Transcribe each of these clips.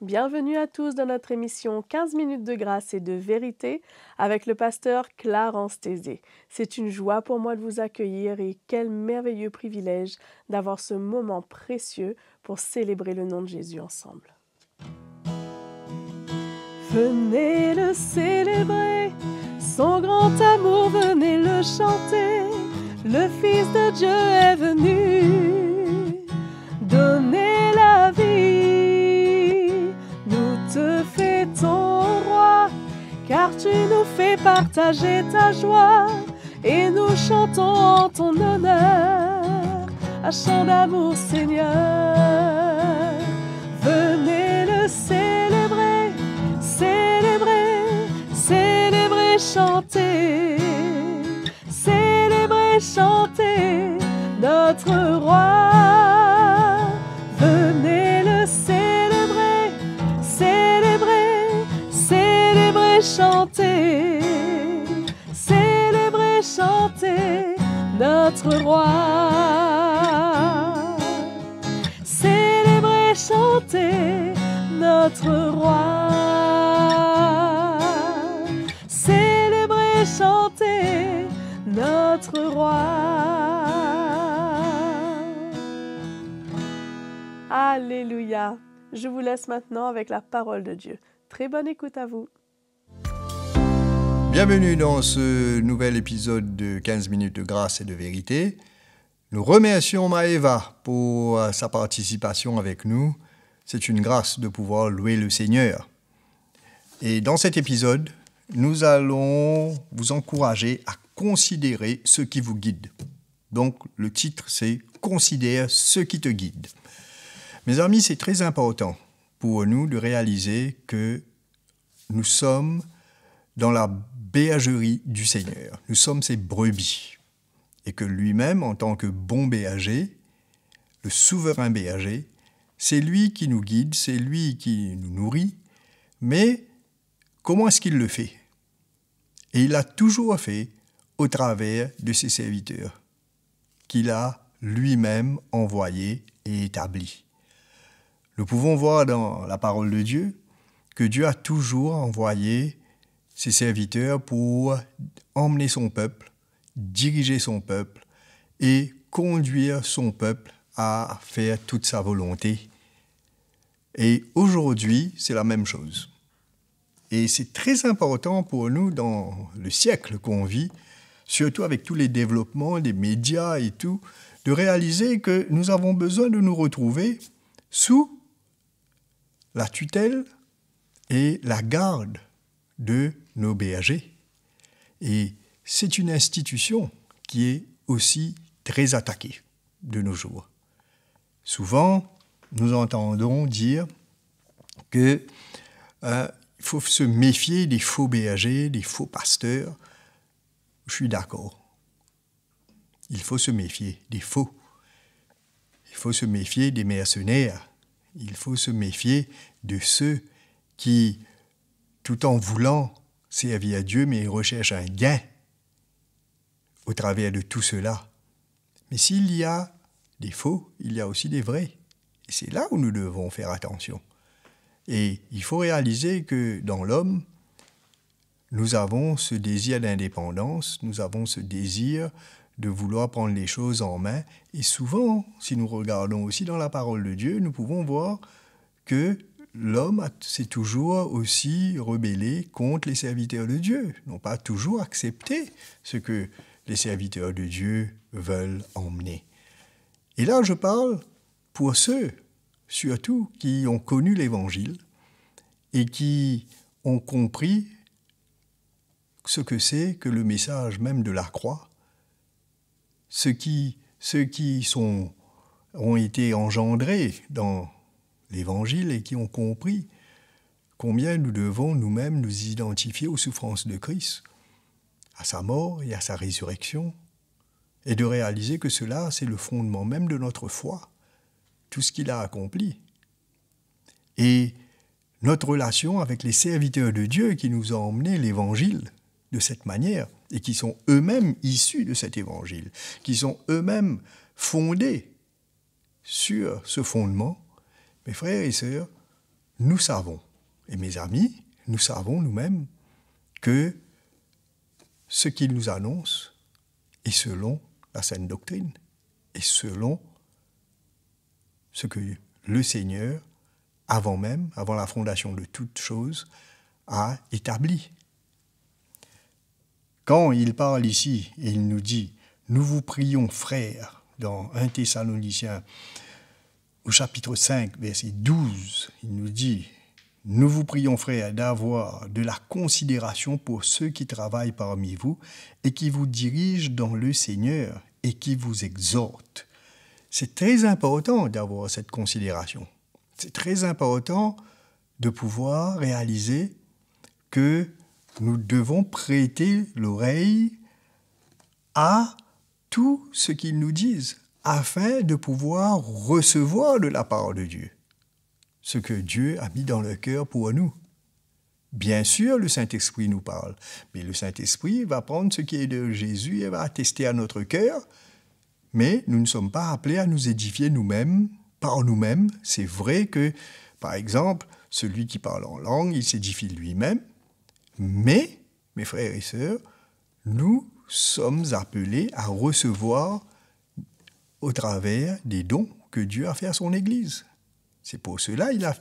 Bienvenue à tous dans notre émission 15 minutes de grâce et de vérité avec le pasteur Clarence Tézé. C'est une joie pour moi de vous accueillir et quel merveilleux privilège d'avoir ce moment précieux pour célébrer le nom de Jésus ensemble. Venez le célébrer, son grand amour, venez le chanter. Le Fils de Dieu est venu donner la vie. Nous te fêtons, roi, car tu nous fais partager ta joie. Et nous chantons en ton honneur un chant d'amour, Seigneur. Venez le célébrer, célébrer, célébrer, chanter. Célébrer, chanter notre roi. Venez le célébrer, célébrer, célébrer, chanter. Célébrer, chanter notre roi. Célébrer, chanter notre roi. Célébrer, chanter notre roi. Alléluia. Je vous laisse maintenant avec la parole de Dieu. Très bonne écoute à vous. Bienvenue dans ce nouvel épisode de 15 minutes de grâce et de vérité. Nous remercions Maëva pour sa participation avec nous. C'est une grâce de pouvoir louer le Seigneur. Et dans cet épisode, nous allons vous encourager à considérer ce qui vous guide. Donc, le titre, c'est « Considère ce qui te guide ». Mes amis, c'est très important pour nous de réaliser que nous sommes dans la bergerie du Seigneur. Nous sommes ses brebis. Et que lui-même, en tant que bon berger, le souverain berger, c'est lui qui nous guide, c'est lui qui nous nourrit. Mais comment est-ce qu'il le fait? Et il l'a toujours fait au travers de ses serviteurs, qu'il a lui-même envoyés et établis. Nous pouvons voir dans la parole de Dieu que Dieu a toujours envoyé ses serviteurs pour emmener son peuple, diriger son peuple et conduire son peuple à faire toute sa volonté. Et aujourd'hui, c'est la même chose. Et c'est très important pour nous dans le siècle qu'on vit, surtout avec tous les développements des médias et tout, de réaliser que nous avons besoin de nous retrouver sous la tutelle et la garde de nos bergers. Et c'est une institution qui est aussi très attaquée de nos jours. Souvent, nous entendons dire que il faut se méfier des faux bergers, des faux pasteurs. Je suis d'accord. Il faut se méfier des faux. Il faut se méfier des mercenaires. Il faut se méfier de ceux qui, tout en voulant servir à Dieu, mais recherchent un gain au travers de tout cela. Mais s'il y a des faux, il y a aussi des vrais. Et c'est là où nous devons faire attention. Et il faut réaliser que dans l'homme, nous avons ce désir d'indépendance, nous avons ce désir de vouloir prendre les choses en main. Et souvent, si nous regardons aussi dans la parole de Dieu, nous pouvons voir que l'homme s'est toujours aussi rebellé contre les serviteurs de Dieu, n'ont pas toujours accepté ce que les serviteurs de Dieu veulent emmener. Et là, je parle pour ceux, surtout, qui ont connu l'Évangile et qui ont compris ce que c'est que le message même de la croix, ceux qui ont été engendrés dans l'Évangile et qui ont compris combien nous devons nous-mêmes nous identifier aux souffrances de Christ, à sa mort et à sa résurrection, et de réaliser que cela, c'est le fondement même de notre foi, tout ce qu'il a accompli. Et notre relation avec les serviteurs de Dieu qui nous ont emmené l'Évangile de cette manière, et qui sont eux-mêmes issus de cet Évangile, qui sont eux-mêmes fondés sur ce fondement, mes frères et sœurs, nous savons, et mes amis, nous savons nous-mêmes que ce qu'il nous annonce est selon la saine doctrine et selon ce que le Seigneur, avant la fondation de toutes choses, a établi. Quand il parle ici, et il nous dit « Nous vous prions, frères », dans 1 Thessaloniciens, au chapitre 5, verset 12, il nous dit « Nous vous prions, frères, d'avoir de la considération pour ceux qui travaillent parmi vous et qui vous dirigent dans le Seigneur et qui vous exhortent. » C'est très important d'avoir cette considération. C'est très important de pouvoir réaliser que nous devons prêter l'oreille à tout ce qu'ils nous disent afin de pouvoir recevoir de la part de Dieu ce que Dieu a mis dans le cœur pour nous. Bien sûr, le Saint-Esprit nous parle, mais le Saint-Esprit va prendre ce qui est de Jésus et va attester à notre cœur, mais nous ne sommes pas appelés à nous édifier nous-mêmes, par nous-mêmes. C'est vrai que, par exemple, celui qui parle en langue, il s'édifie lui-même, mais, mes frères et sœurs, nous sommes appelés à recevoir au travers des dons que Dieu a fait à son Église. C'est pour cela qu'il a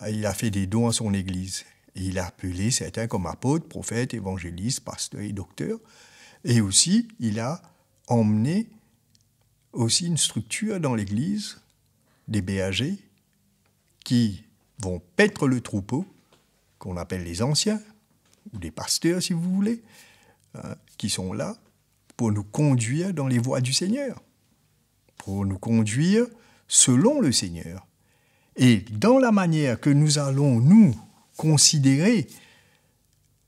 il a fait des dons à son Église. Et il a appelé certains comme apôtres, prophètes, évangélistes, pasteurs et docteurs. Et aussi, il a emmené aussi une structure dans l'Église, des bergers, qui vont paître le troupeau, qu'on appelle les anciens, ou des pasteurs si vous voulez, qui sont là pour nous conduire dans les voies du Seigneur, pour nous conduire selon le Seigneur. Et dans la manière que nous allons nous considérer,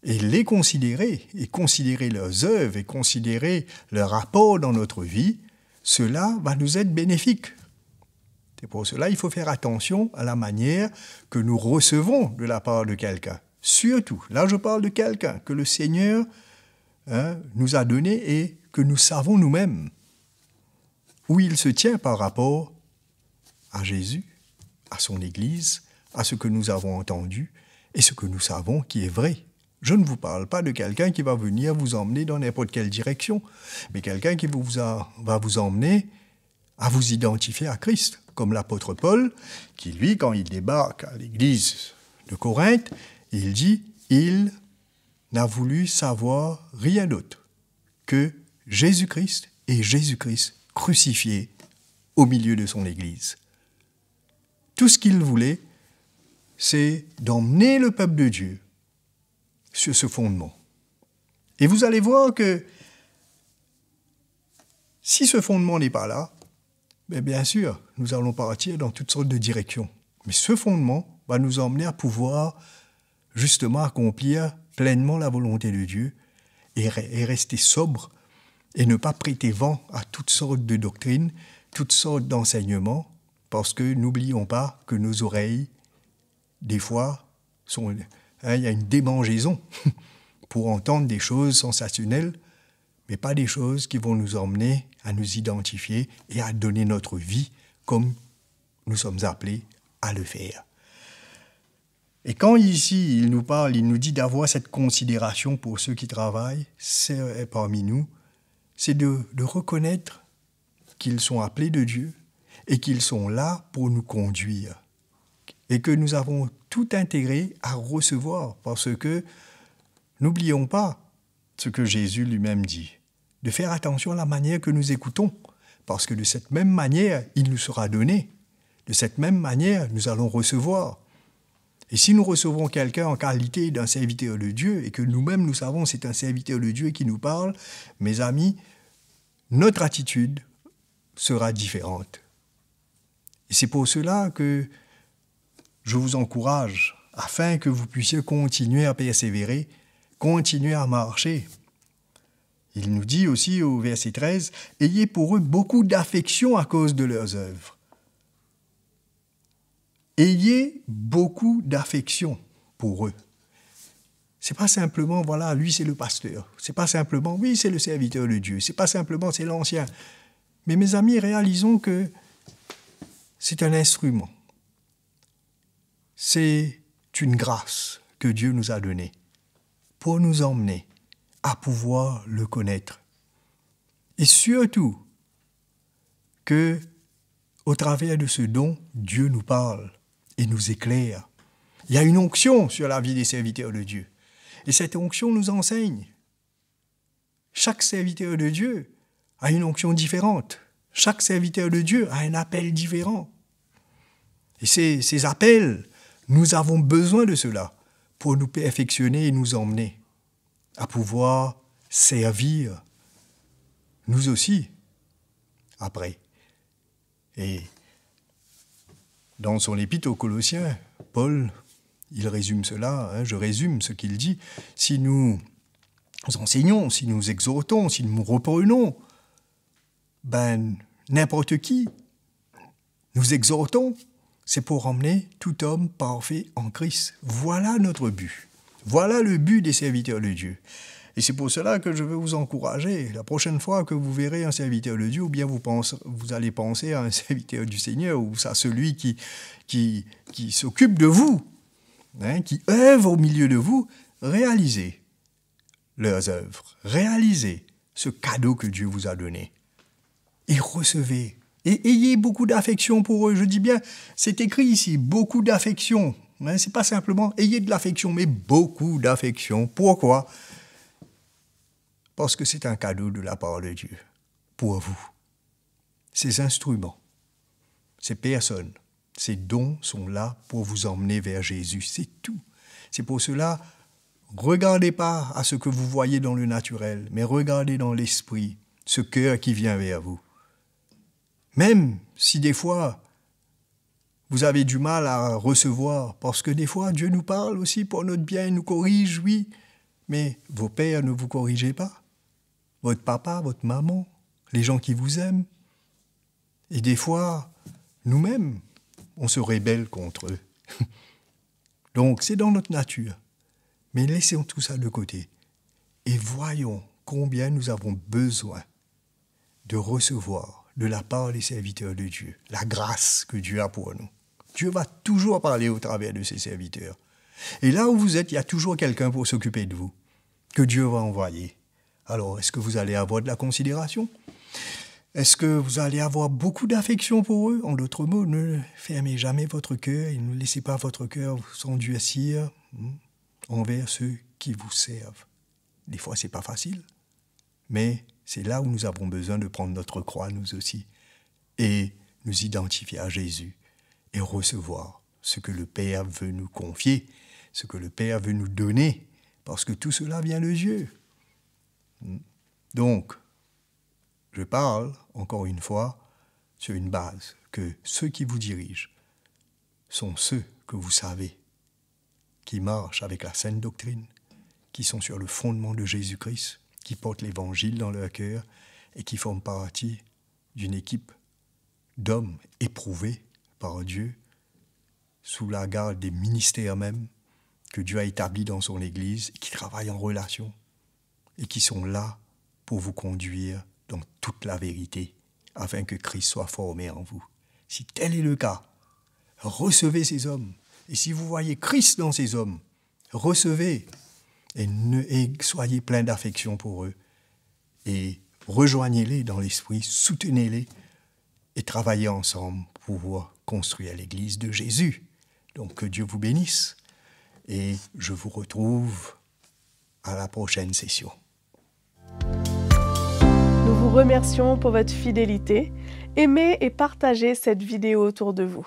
et les considérer, et considérer leurs œuvres, et considérer leur rapport dans notre vie, cela va nous être bénéfique. C'est pour cela qu'il faut faire attention à la manière que nous recevons de la part de quelqu'un. Surtout, là je parle de quelqu'un que le Seigneur nous a donné et que nous savons nous-mêmes où il se tient par rapport à Jésus, à son Église, à ce que nous avons entendu et ce que nous savons qui est vrai. Je ne vous parle pas de quelqu'un qui va venir vous emmener dans n'importe quelle direction, mais quelqu'un qui va vous emmener à vous identifier à Christ, comme l'apôtre Paul, qui lui, quand il débarque à l'église de Corinthe, il dit « Il n'a voulu savoir rien d'autre que Jésus-Christ et Jésus-Christ crucifié au milieu de son église. » Tout ce qu'il voulait, c'est d'emmener le peuple de Dieu sur ce fondement. Et vous allez voir que si ce fondement n'est pas là, bien sûr, nous allons partir dans toutes sortes de directions. Mais ce fondement va nous emmener à pouvoir justement accomplir pleinement la volonté de Dieu et rester sobre et ne pas prêter vent à toutes sortes de doctrines, toutes sortes d'enseignements, parce que n'oublions pas que nos oreilles, des fois, il y a une démangeaison pour entendre des choses sensationnelles, mais pas des choses qui vont nous emmener à nous identifier et à donner notre vie comme nous sommes appelés à le faire. Et quand ici, il nous parle, il nous dit d'avoir cette considération pour ceux qui travaillent parmi nous, c'est de reconnaître qu'ils sont appelés de Dieu et qu'ils sont là pour nous conduire. Et que nous avons tout intégré à recevoir, parce que n'oublions pas ce que Jésus lui-même dit, de faire attention à la manière que nous écoutons, parce que de cette même manière, il nous sera donné. De cette même manière, nous allons recevoir. Et si nous recevons quelqu'un en qualité d'un serviteur de Dieu, et que nous-mêmes nous savons que c'est un serviteur de Dieu qui nous parle, mes amis, notre attitude sera différente. Et c'est pour cela que je vous encourage, afin que vous puissiez continuer à persévérer, continuer à marcher. Il nous dit aussi au verset 13, « Ayez pour eux beaucoup d'affection à cause de leurs œuvres. » Ayez beaucoup d'affection pour eux. C'est pas simplement, voilà, lui c'est le pasteur. C'est pas simplement, oui, c'est le serviteur de Dieu. C'est pas simplement, c'est l'ancien. Mais mes amis, réalisons que c'est un instrument. c'est une grâce que Dieu nous a donnée pour nous emmener à pouvoir le connaître. Et surtout que, au travers de ce don, Dieu nous parle et nous éclaire. Il y a une onction sur la vie des serviteurs de Dieu. Et cette onction nous enseigne. Chaque serviteur de Dieu a une onction différente. Chaque serviteur de Dieu a un appel différent. Et ces appels, nous avons besoin de cela pour nous perfectionner et nous emmener à pouvoir servir, nous aussi, après. Et dans son épître aux Colossiens, Paul, il résume cela, je résume ce qu'il dit. Si nous enseignons, si nous exhortons, si nous reprenons, n'importe qui, nous exhortons, c'est pour emmener tout homme parfait en Christ. Voilà notre but. Voilà le but des serviteurs de Dieu. Et c'est pour cela que je veux vous encourager. La prochaine fois que vous verrez un serviteur de Dieu, ou bien vous allez penser à un serviteur du Seigneur, ou à celui qui s'occupe de vous, qui œuvre au milieu de vous, réalisez leurs œuvres, réalisez ce cadeau que Dieu vous a donné. Et recevez. Et ayez beaucoup d'affection pour eux. Je dis bien, c'est écrit ici, beaucoup d'affection. C'est pas simplement ayez de l'affection, mais beaucoup d'affection. Pourquoi ? Parce que c'est un cadeau de la part de Dieu pour vous. Ces instruments, ces personnes, ces dons sont là pour vous emmener vers Jésus. C'est tout. C'est pour cela, regardez pas à ce que vous voyez dans le naturel, mais regardez dans l'esprit, ce cœur qui vient vers vous. Même si des fois, vous avez du mal à recevoir, parce que des fois, Dieu nous parle aussi pour notre bien, il nous corrige, oui, mais vos pères ne vous corrigez pas. Votre papa, votre maman, les gens qui vous aiment. Et des fois, nous-mêmes, on se rébelle contre eux. Donc, c'est dans notre nature. Mais laissons tout ça de côté et voyons combien nous avons besoin de recevoir de la part des serviteurs de Dieu, la grâce que Dieu a pour nous. Dieu va toujours parler au travers de ses serviteurs. Et là où vous êtes, il y a toujours quelqu'un pour s'occuper de vous, que Dieu va envoyer. Alors, est-ce que vous allez avoir de la considération ? Est-ce que vous allez avoir beaucoup d'affection pour eux ? En d'autres mots, ne fermez jamais votre cœur et ne laissez pas votre cœur s'endurcir envers ceux qui vous servent. Des fois, c'est pas facile, mais c'est là où nous avons besoin de prendre notre croix, nous aussi, et nous identifier à Jésus et recevoir ce que le Père veut nous confier, ce que le Père veut nous donner, parce que tout cela vient de Dieu. Donc, je parle, encore une fois, sur une base, que ceux qui vous dirigent sont ceux que vous savez, qui marchent avec la saine doctrine, qui sont sur le fondement de Jésus-Christ, qui portent l'Évangile dans leur cœur et qui forment partie d'une équipe d'hommes éprouvés par Dieu, sous la garde des ministères même que Dieu a établis dans son Église, qui travaillent en relation et qui sont là pour vous conduire dans toute la vérité, afin que Christ soit formé en vous. Si tel est le cas, recevez ces hommes. Et si vous voyez Christ dans ces hommes, recevez et soyez pleins d'affection pour eux. Et rejoignez-les dans l'esprit, soutenez-les et travaillez ensemble pour construire l'Église de Jésus. Donc que Dieu vous bénisse et je vous retrouve à la prochaine session. Nous vous remercions pour votre fidélité. Aimez et partagez cette vidéo autour de vous.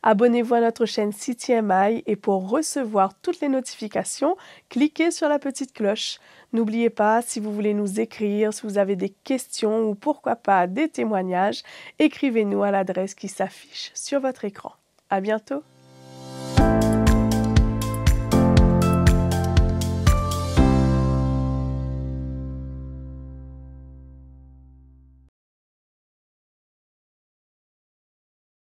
Abonnez-vous à notre chaîne CTMI et pour recevoir toutes les notifications, cliquez sur la petite cloche. N'oubliez pas, si vous voulez nous écrire, si vous avez des questions ou pourquoi pas des témoignages, écrivez-nous à l'adresse qui s'affiche sur votre écran. À bientôt!